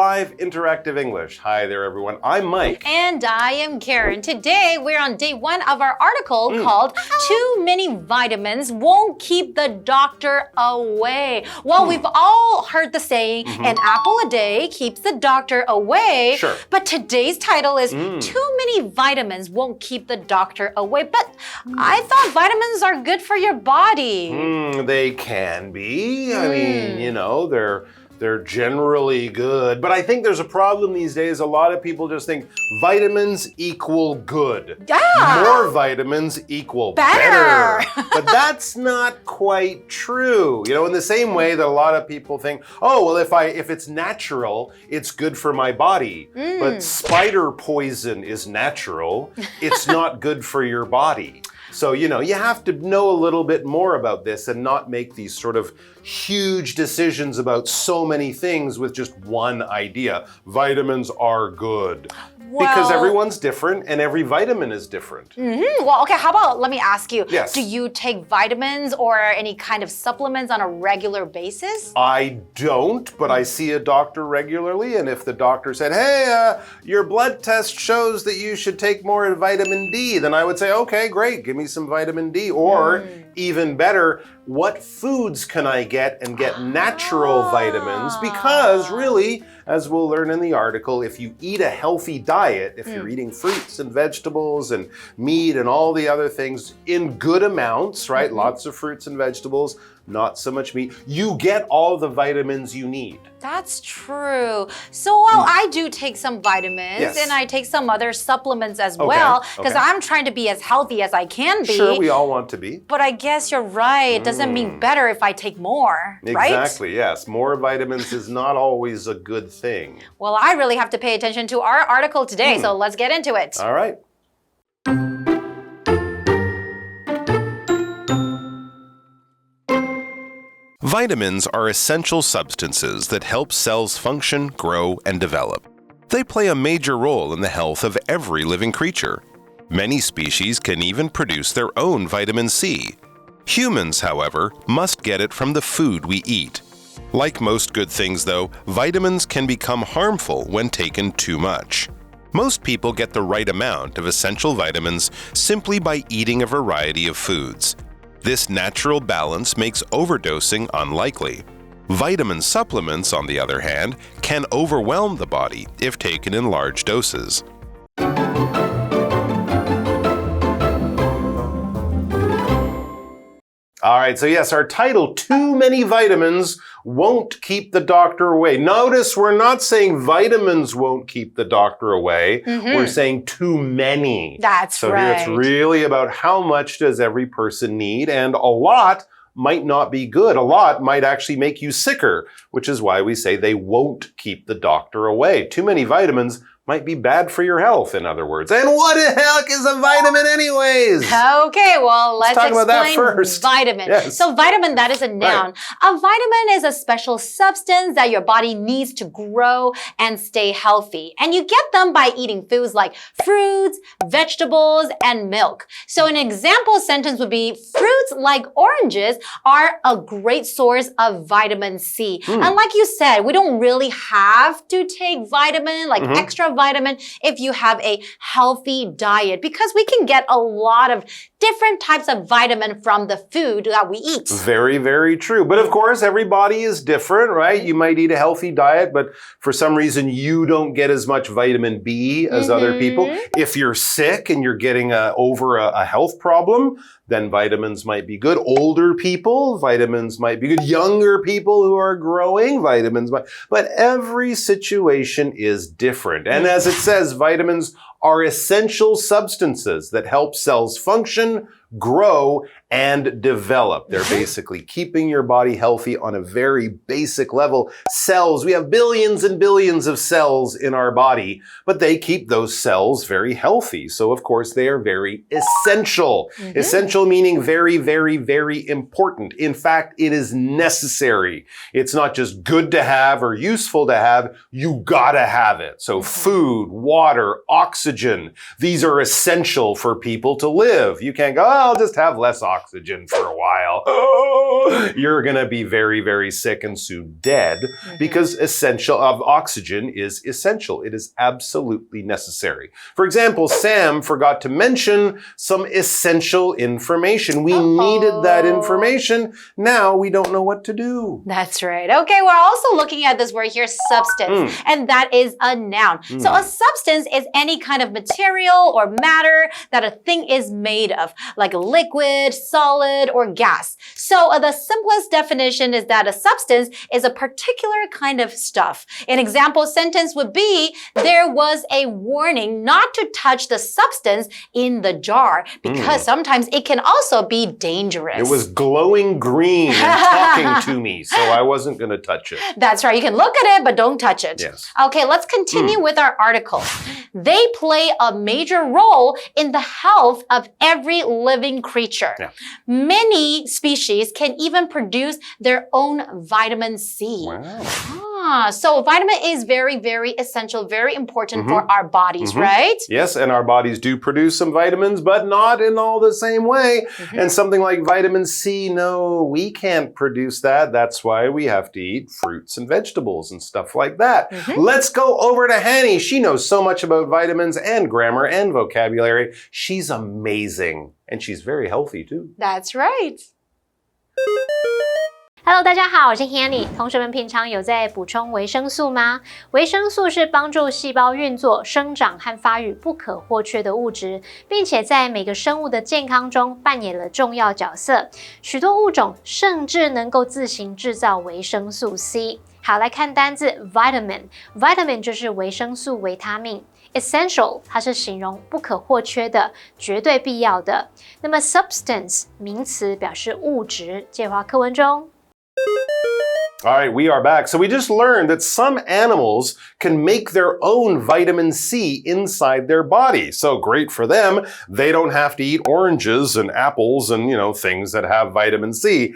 live interactive English. Hi there, everyone. I'm Mike. And I am Karen. Today, we're on day 1 of our article called Too Many Vitamins Won't Keep the Doctor Away. Well, we've all heard the saying, an apple a day keeps the doctor away. Sure. But today's title is Too Many Vitamins Won't Keep the Doctor Away. But I thought vitamins are good for your body. They can be. I mean, you know, they're generally good. But I think there's a problem these days. A lot of people just think vitamins equal good. Yeah. More vitamins equal Better. But that's not quite true. You know, in the same way that a lot of people think, oh, well, if it's natural, it's good for my body. But spider poison is natural. It's not good for your body. So, you know, you have to know a little bit more about this and not make these sort of huge decisions about so many things with just one idea. Vitamins are good. Because everyone's different and every vitamin is different. Well, okay, how about, let me ask you, Yes. do you take vitamins or any kind of supplements on a regular basis? I don't, but I see a doctor regularly, and if the doctor said, hey, your blood test shows that you should take more vitamin D, then I would say, okay, great, give me some vitamin D. Or even better, what foods can I get and get natural vitamins? Because really, as we'll learn in the article, if you eat a healthy diet, if you're eating fruits and vegetables and meat and all the other things in good amounts, right? Lots of fruits and vegetables, not so much meat, you get all the vitamins you need. That's true. So, well, I do take some vitamins and I take some other supplements as well because I'm trying to be as healthy as I can be. Sure, we all want to be. But I guess you're right. It doesn't mean better if I take more, right? Exactly, yes. More vitamins is not always a good thing. Well, I really have to pay attention to our article today, so let's get into it. All right. Vitamins are essential substances that help cells function, grow, and develop. They play a major role in the health of every living creature. Many species can even produce their own vitamin C. Humans, however, must get it from the food we eat. Like most good things, though, vitamins can become harmful when taken too much. Most people get the right amount of essential vitamins simply by eating a variety of foods. This natural balance makes overdosing unlikely. Vitamin supplements, on the other hand, can overwhelm the body if taken in large doses. All right, so yes, our title, Too Many Vitamins Won't Keep the Doctor Away. Notice we're not saying vitamins won't keep the doctor away. We're saying too many. That's so right. So here it's really about how much does every person need, and a lot might not be good. A lot might actually make you sicker, which is why we say they won't keep the doctor away. Too many vitamins might be bad for your health, in other words. And what the heck is a vitamin anyways? Okay, well, let's talk about that explain first. vitamin. Yes. So vitamin, that is a noun. A vitamin is a special substance that your body needs to grow and stay healthy. And you get them by eating foods like fruits, vegetables, and milk. So an example sentence would be, fruits like oranges are a great source of vitamin C. And like you said, we don't really have to take vitamin, like extra vitamin, if you have a healthy diet, because we can get a lot of different types of vitamin from the food that we eat. Very, very true. But of course, every body is different, right? You might eat a healthy diet, but for some reason, you don't get as much vitamin B as other people. If you're sick and you're getting over a health problem, then vitamins might be good. Older people, vitamins might be good. Younger people who are growing, vitamins might. But every situation is different. And as it says, vitamins are essential substances that help cells function, grow, and develop. They're basically keeping your body healthy on a very basic level. Cells, we have billions and billions of cells in our body, but they keep those cells very healthy. So of course they are very essential. Essential meaning very, very, very important. In fact, it is necessary. It's not just good to have or useful to have, you gotta have it. So food, water, oxygen, these are essential for people to live. You can't go, I'll just have less oxygen for a while. Oh, you're going to be very, very sick and soon dead because oxygen is essential. It is absolutely necessary. For example, Sam forgot to mention some essential information. We needed that information. Now we don't know what to do. That's right. Okay, we're also looking at this word here, substance, and that is a noun. So a substance is any kind of material or matter that a thing is made of, like a liquid, solid, or gas. So the simplest definition is that a substance is a particular kind of stuff. An example sentence would be, there was a warning not to touch the substance in the jar because sometimes it can also be dangerous. It was glowing green and talking to me, so I wasn't going to touch it. That's right. You can look at it, but don't touch it. Yes. Okay, let's continue with our article. They play a major role in the health of every living creature. Yeah. Many species can even produce their own vitamin C. Wow. So vitamin is very, very essential, very important for our bodies, right? Yes, and our bodies do produce some vitamins, but not in all the same way. And something like vitamin C, no, we can't produce that. That's why we have to eat fruits and vegetables and stuff like that. Let's go over to Hanny. She knows so much about vitamins and grammar and vocabulary. She's amazing. And she's very healthy too. That's right. Hello， 大家好，我是 Hanny。同学们平常有在补充维生素吗？维生素是帮助细胞运作、生长和发育不可或缺的物质，并且在每个生物的健康中扮演了重要角色。许多物种甚至能够自行制造维生素 C。好，来看单字 vitamin。vitamin 就是维生素、维他命。Essential 它是形容不可或缺的、绝对必要的。那么 substance 名词表示物质，介华课文中。All right, we are back. So we just learned that some animals can make their own vitamin C inside their body. So great for them. They don't have to eat oranges and apples and, things that have vitamin C.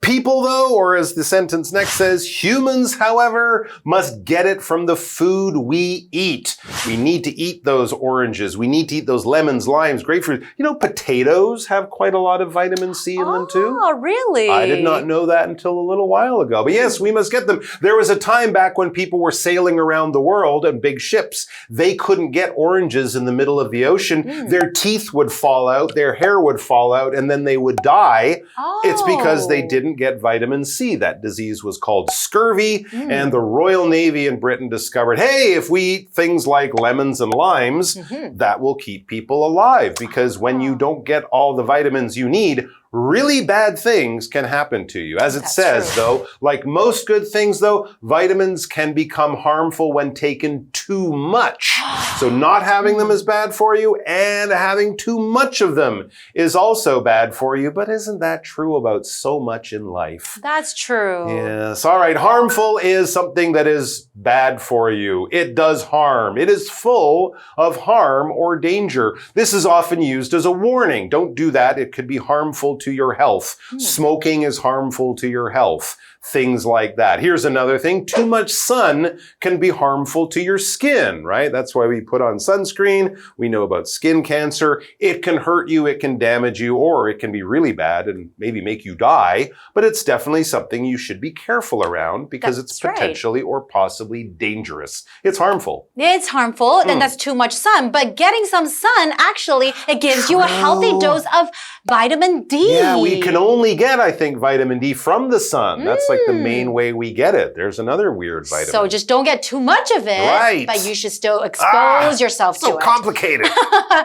People, though, or as the sentence next says, humans, however, must get it from the food we eat. We need to eat those oranges. We need to eat those lemons, limes, grapefruit. Potatoes have quite a lot of vitamin C in them, too. Oh, really? I did not know that until a little while ago. But yes, we must get them. There was a time back when people were sailing around the world on big ships. They couldn't get oranges in the middle of the ocean. Their teeth would fall out, their hair would fall out, and then they would die. It's because they didn't get vitamin C. That disease was called scurvy, and the Royal Navy in Britain discovered, hey, if we eat things like lemons and limes, that will keep people alive, because when you don't get all the vitamins you need, really bad things can happen to you. As it says, though, like most good things, though, vitamins can become harmful when taken too much. So not having them is bad for you, and having too much of them is also bad for you. But isn't that true about so much in life? That's true. Yes. All right. Harmful is something that is bad for you. It does harm. It is full of harm or danger. This is often used as a warning. Don't do that. It could be harmful to your health. Smoking is harmful to your health. Things like that. Here's another thing. Too much sun can be harmful to your skin, right? That's why we put on sunscreen. We know about skin cancer. It can hurt you, it can damage you, or it can be really bad and maybe make you die. But it's definitely something you should be careful around because it's potentially or possibly dangerous. It's harmful. It's harmful, and that's too much sun. But getting some sun, actually, it gives you a healthy dose of vitamin D. Yeah, we can only get, I think, vitamin D from the sun. That's like the main way we get it. There's another weird vitamin. So just don't get too much of it. Right. But you should still expose yourself to it. So complicated.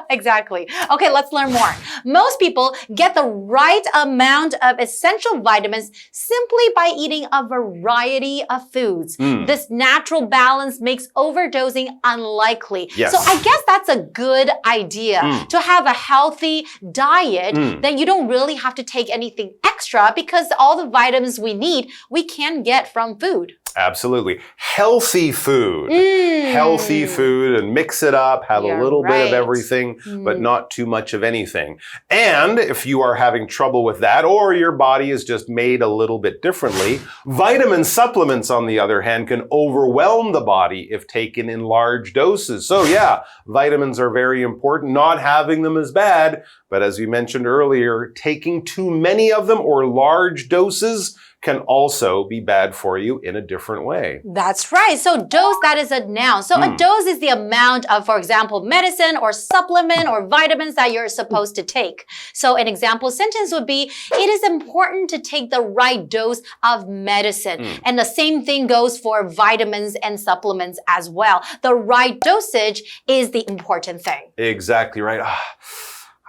Exactly. Okay, let's learn more. Most people get the right amount of essential vitamins simply by eating a variety of foods. This natural balance makes overdosing unlikely. Yes. So I guess that's a good idea to have a healthy diet. Then you don't really have to take anything extra because all the vitamins we need, we can get from food. Absolutely. Healthy food. Healthy food and mix it up, have a little bit of everything, but not too much of anything. And if you are having trouble with that, or your body is just made a little bit differently, vitamin supplements, on the other hand, can overwhelm the body if taken in large doses. So yeah, vitamins are very important. Not having them is bad, but as we mentioned earlier, taking too many of them or large doses can also be bad for you in a different way. That's right. So dose, that is a noun. So a dose is the amount of, for example, medicine or supplement or vitamins that you're supposed to take. So an example sentence would be, it is important to take the right dose of medicine. And the same thing goes for vitamins and supplements as well. The right dosage is the important thing. Exactly right.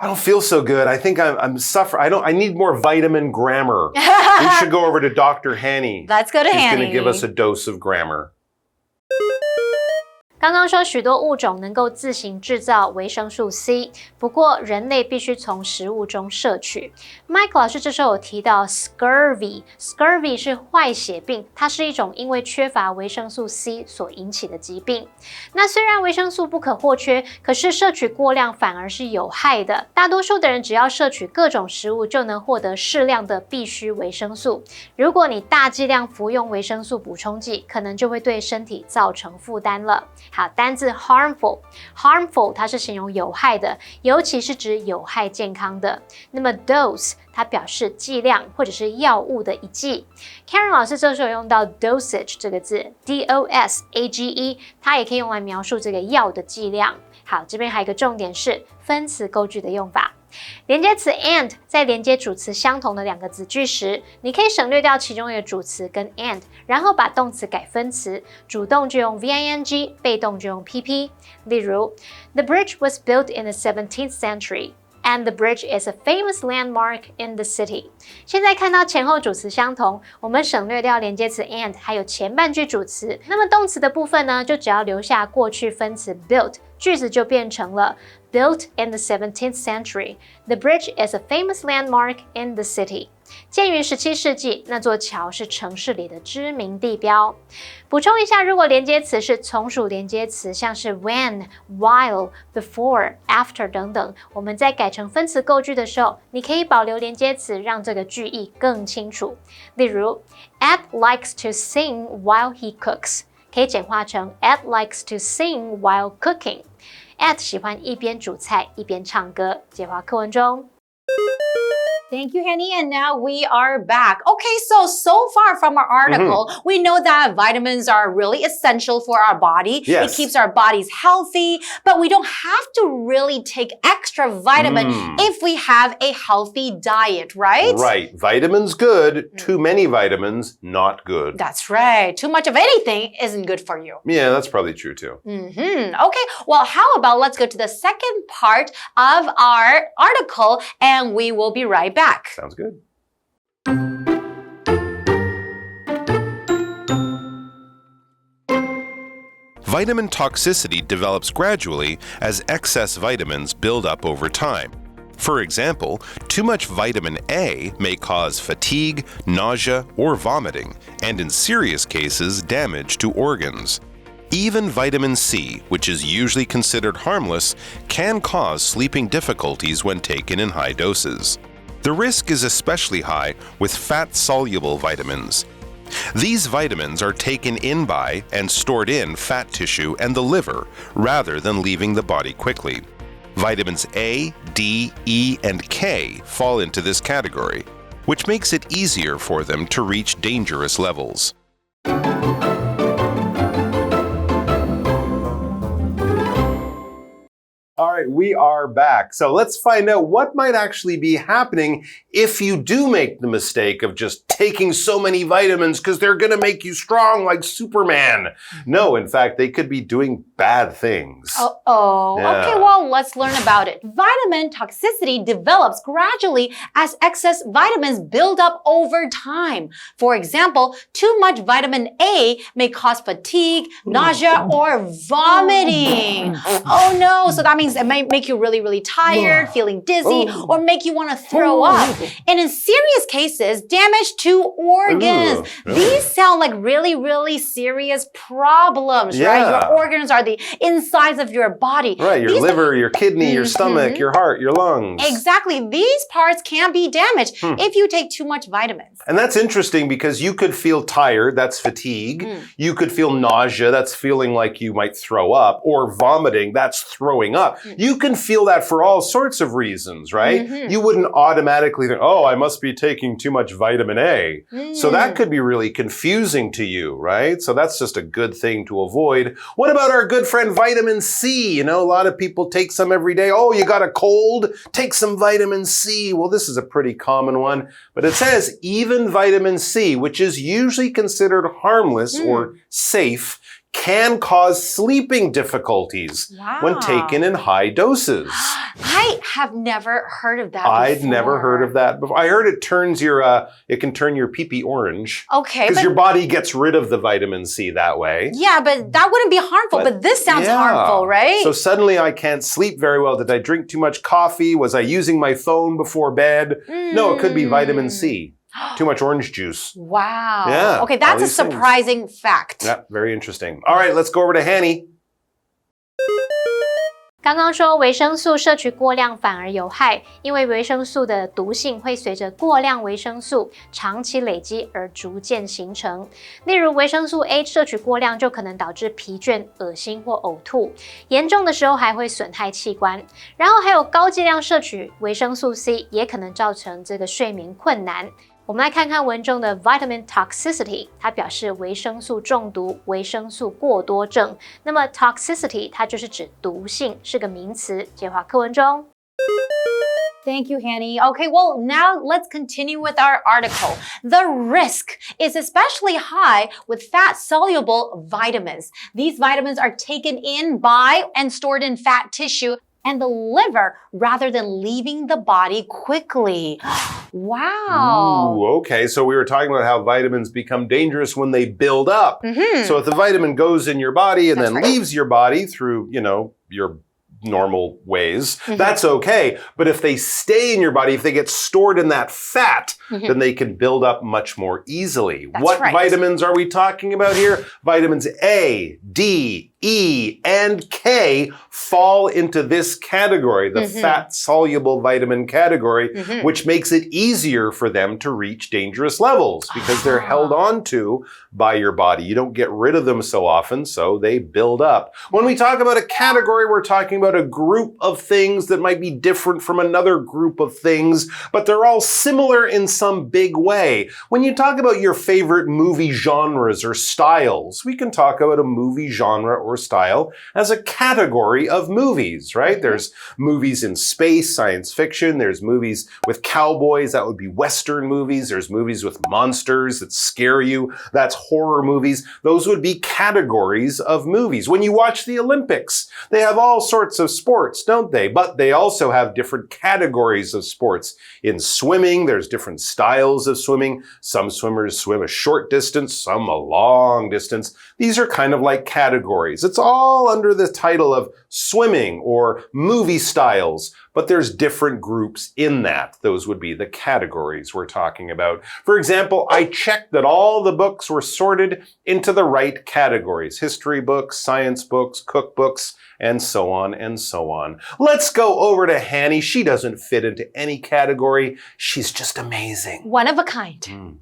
I don't feel so good. I think I'm suffering. I need more vitamin grammar. We should go over to Dr. Hanny. Let's go to Hanny. She's going to give us a dose of grammar. 刚刚说许多物种能够自行制造维生素 C， 不过人类必须从食物中摄取。Mike 老师这时候有提到 scurvy 是坏血病，它是一种因为缺乏维生素 C 所引起的疾病。那虽然维生素不可或缺，可是摄取过量反而是有害的。大多数的人只要摄取各种食物就能获得适量的必需维生素。如果你大剂量服用维生素补充剂，可能就会对身体造成负担了。好，单字 harmful 它是形容有害的，尤其是指有害健康的。那么 dose 它表示剂量或者是药物的一剂。Karen 老师这时候用到 dosage 这个字 ，D-O-S-A-G-E， 它也可以用来描述这个药的剂量。好，这边还有一个重点是分词构句的用法。连接词 and 在连接主词相同的两个子句时，你可以省略掉其中一个主词跟 and， 然后把动词改分词，主动就用 VING， 被动就用 PP。例如 ，The bridge was built in the 17th century。And the bridge is a famous landmark in the city. 现在看到前后主词相同，我们省略掉连接词 and， 还有前半句主词。那么动词的部分呢，就只要留下过去分词 built， 句子就变成了 Built in the 17th century. The bridge is a famous landmark in the city. 建于17世纪，那座桥是城市里的知名地标。补充一下，如果连接词是从属连接词，像是 when、while、before、after 等等，我们在改成分词构句的时候，你可以保留连接词，让这个句意更清楚。例如 ，Ed likes to sing while he cooks， 可以简化成 Ed likes to sing while cooking。Ed 喜欢一边煮菜一边唱歌。简化课文中。Thank you, Henny. And now we are back. Okay, so far from our article, we know that vitamins are really essential for our body. Yes. It keeps our bodies healthy, but we don't have to really take extra vitamin if we have a healthy diet, right? Right. Vitamins good. Too many vitamins, not good. That's right. Too much of anything isn't good for you. Yeah, that's probably true too. Okay, well, how about let's go to the second part of our article and we will be right back. Sounds good. Vitamin toxicity develops gradually as excess vitamins build up over time. For example, too much vitamin A may cause fatigue, nausea, or vomiting, and in serious cases, damage to organs. Even vitamin C, which is usually considered harmless, can cause sleeping difficulties when taken in high doses. The risk is especially high with fat-soluble vitamins. These vitamins are taken in by and stored in fat tissue and the liver rather than leaving the body quickly. Vitamins A, D, E, and K fall into this category, which makes it easier for them to reach dangerous levels. All right, we are back. So let's find out what might actually be happening if you do make the mistake of just taking so many vitamins because they're going to make you strong like Superman. No, in fact, they could be doing bad things. Okay, well, let's learn about it. Vitamin toxicity develops gradually as excess vitamins build up over time. For example, too much vitamin A may cause fatigue, nausea, or vomiting. Oh no, so that means it might make you really, really tired, feeling dizzy, or make you want to throw up. And in serious cases, damage to organs. These sound like really, really serious problems, right? Your organs are the insides of your body. Right, your liver, your kidney, your stomach, your heart, your lungs. Exactly. These parts can be damaged if you take too much vitamins. And that's interesting because you could feel tired, that's fatigue. You could feel nausea, that's feeling like you might throw up, or vomiting, that's throwing up. You can feel that for all sorts of reasons, right? You wouldn't automatically think, oh, I must be taking too much vitamin A. So that could be really confusing to you, right? So that's just a good thing to avoid. What about our good friend vitamin C? You know, a lot of people take some every day. Oh, you got a cold? Take some vitamin C. Well, this is a pretty common one, but it says even vitamin C, which is usually considered harmless or safe, can cause sleeping difficulties when taken in high doses. I have never heard of that before. I'd never heard of that before. I heard it turns your, it can turn your pee-pee orange. Okay. Because your body gets rid of the vitamin C that way. Yeah, but that wouldn't be harmful, but this sounds harmful, right? So suddenly I can't sleep very well. Did I drink too much coffee? Was I using my phone before bed? No, it could be vitamin C. Too much orange juice. Wow. Yeah. Okay, that's a surprising fact. Yeah, very interesting. All right, let's go over to Hanny. 刚刚说维生素摄取过量反而有害，因为维生素的毒性会随着过量维生素长期累积而逐渐形成。例如维生素 A 摄取过量就可能导致疲倦、恶心或呕吐，严重的时候还会损害器官。然后还有高剂量摄取维生素 C 也可能造成这个睡眠困难。我们来看看文中的 vitamin toxicity， 它表示维生素中毒、维生素过多症。那么 toxicity 它就是指毒性，是个名词。接话课文中。Thank you, Hanny. Okay, well, now let's continue with our article. The risk is especially high with fat-soluble vitamins. These vitamins are taken in by and stored in fat tissue and the liver rather than leaving the body quickly. Wow. Ooh, okay, so we were talking about how vitamins become dangerous when they build up. So if the vitamin goes in your body and then leaves your body through, you know, your normal ways, that's okay. But if they stay in your body, if they get stored in that fat, then they can build up much more easily. What vitamins are we talking about here? Vitamins A, D, E, and K fall into this category, the fat-soluble vitamin category, which makes it easier for them to reach dangerous levels because they're held on to by your body. You don't get rid of them so often, so they build up. When we talk about a category, we're talking about a group of things that might be different from another group of things, but they're all similar in some big way. When you talk about your favorite movie genres or styles, we can talk about a movie genre or style as a category of movies, right? There's movies in space, science fiction. There's movies with cowboys. That would be Western movies. There's movies with monsters that scare you. That's horror movies. Those would be categories of movies. When you watch the Olympics, they have all sorts of sports, don't they? But they also have different categories of sports. In swimming, there's different styles of swimming. Some swimmers swim a short distance, some a long distance. These are kind of like categories. It's all under the title of swimming or movie styles, but there's different groups in that. Those would be the categories we're talking about. For example, I checked that all the books were sorted into the right categories. History books, science books, cookbooks, and so on and so on. Let's go over to Hanny. She doesn't fit into any category. She's just amazing. One of a kind.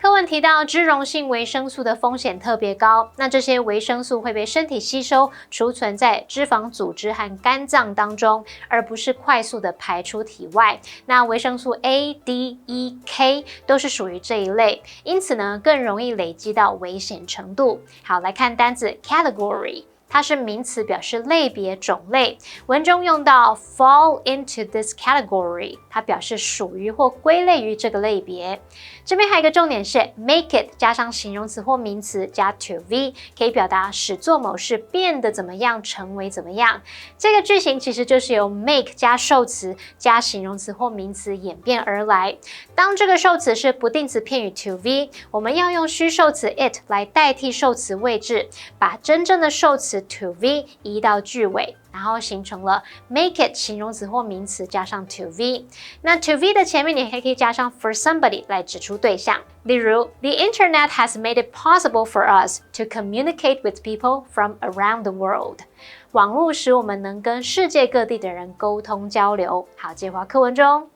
课文提到脂溶性维生素的风险特别高，那这些维生素会被身体吸收，储存在脂肪组织和肝脏当中，而不是快速的排出体外。那维生素 A、D、E、K 都是属于这一类，因此呢，更容易累积到危险程度。好，来看单字 category。它是名词，表示类别、种类。文中用到 fall into this category， 它表示属于或归类于这个类别。这边还有一个重点是 make it 加上形容词或名词加 to v， 可以表达使做某事变得怎么样，成为怎么样。这个句型其实就是由 make 加受词加形容词或名词演变而来。当这个受词是不定词片语 to v， 我们要用虚受词 it 来代替受词位置，把真正的受词词 to v 移到句尾，然后形成了 make it 形容词或名词加上 to v。那 to v 的前面你还可以加上 for somebody 来指出对象。例如 The internet has made it possible for us to communicate with people from around the world。网络使我们能跟世界各地的人沟通交流。好，接回课文中。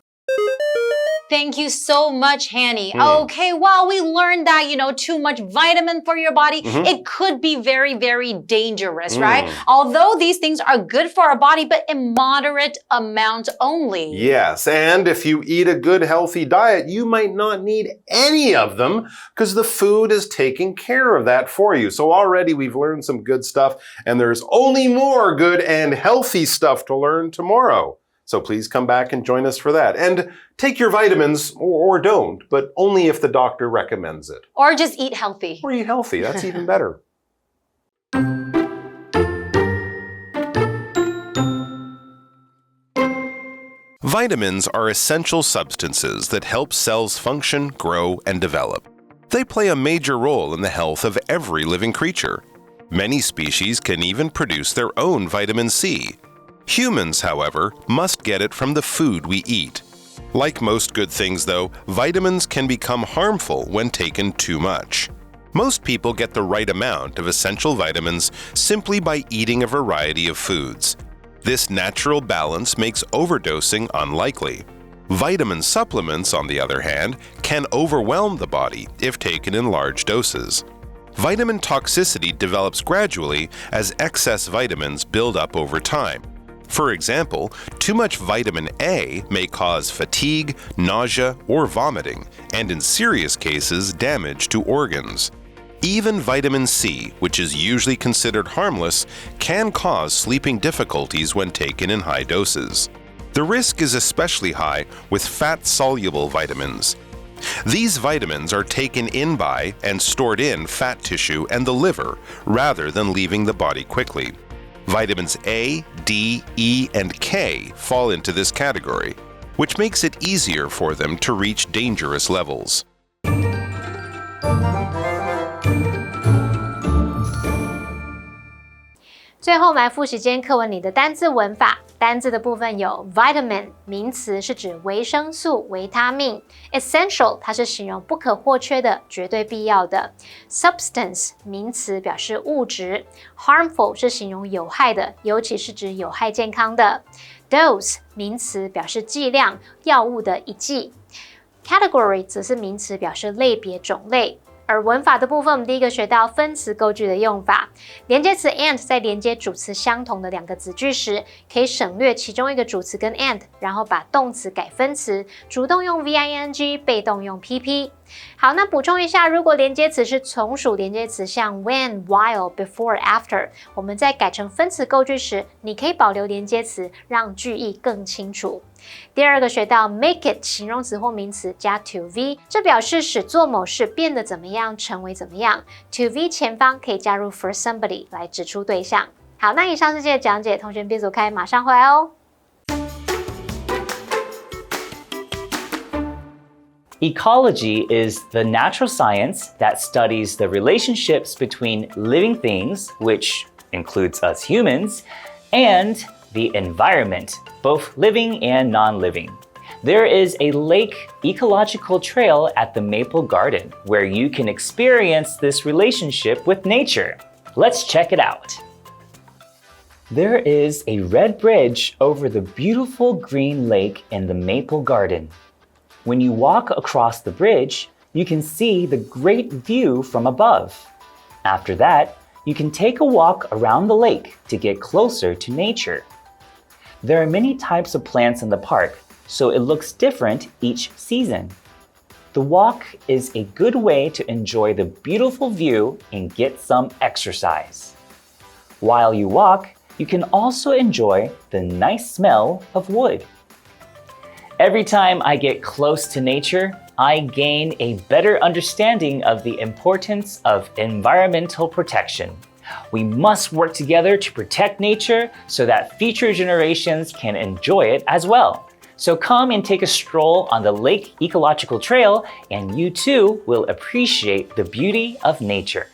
Thank you so much, Hanny. Okay, well, we learned that, too much vitamin for your body, it could be very, very dangerous, right? Although these things are good for our body, but in moderate amount only. Yes, and if you eat a good, healthy diet, you might not need any of them because the food is taking care of that for you. So already we've learned some good stuff, and there's only more good and healthy stuff to learn tomorrow. So please come back and join us for that. And take your vitamins, or don't, but only if the doctor recommends it. Or just eat healthy. Or eat healthy, that's even better. Vitamins are essential substances that help cells function, grow, and develop. They play a major role in the health of every living creature. Many species can even produce their own vitamin C. Humans, however, must get it from the food we eat. Like most good things, though, vitamins can become harmful when taken too much. Most people get the right amount of essential vitamins simply by eating a variety of foods. This natural balance makes overdosing unlikely. Vitamin supplements, on the other hand, can overwhelm the body if taken in large doses. Vitamin toxicity develops gradually as excess vitamins build up over time. For example, too much vitamin A may cause fatigue, nausea, or vomiting, and in serious cases, damage to organs. Even vitamin C, which is usually considered harmless, can cause sleeping difficulties when taken in high doses. The risk is especially high with fat-soluble vitamins. These vitamins are taken in by and stored in fat tissue and the liver, rather than leaving the body quickly. Vitamins A, D, E, and K fall into this category, which makes it easier for them to reach dangerous levels. 最后我们来复习今天课文里的单字文法。单字的部分有 vitamin 名词是指维生素、维他命 essential 它是形容不可或缺的、绝对必要的 substance 名词表示物质 harmful 是形容有害的，尤其是指有害健康的 dose 名词表示剂量、药物的一剂 category 则是名词表示类别、种类。而文法的部分，我们第一个学到分词构句的用法。连接词 and 在连接主词相同的两个子句时，可以省略其中一个主词跟 and， 然后把动词改分词，主动用 VING， 被动用 PP。好，那补充一下，如果连接词是从属连接词，像 when、while、before、after， 我们在改成分词构句时，你可以保留连接词，让句意更清楚。第二个学到 make it 形容词或名词加 to v， 这表示使做某事变得怎么样，成为怎么样。to v 前方可以加入 for somebody 来指出对象。好，那以上是今天的讲解，同学别走开，马上回来哦。Ecology is the natural science that studies the relationships between living things, which includes us humans, and the environment, both living and non-living. There is a lake ecological trail at the Maple Garden where you can experience this relationship with nature. Let's check it out. There is a red bridge over the beautiful green lake in the Maple Garden. When you walk across the bridge, you can see the great view from above. After that, you can take a walk around the lake to get closer to nature. There are many types of plants in the park, so it looks different each season. The walk is a good way to enjoy the beautiful view and get some exercise. While you walk, you can also enjoy the nice smell of wood. Every time I get close to nature, I gain a better understanding of the importance of environmental protection. We must work together to protect nature so that future generations can enjoy it as well. So come and take a stroll on the Lake Ecological Trail, and you too will appreciate the beauty of nature.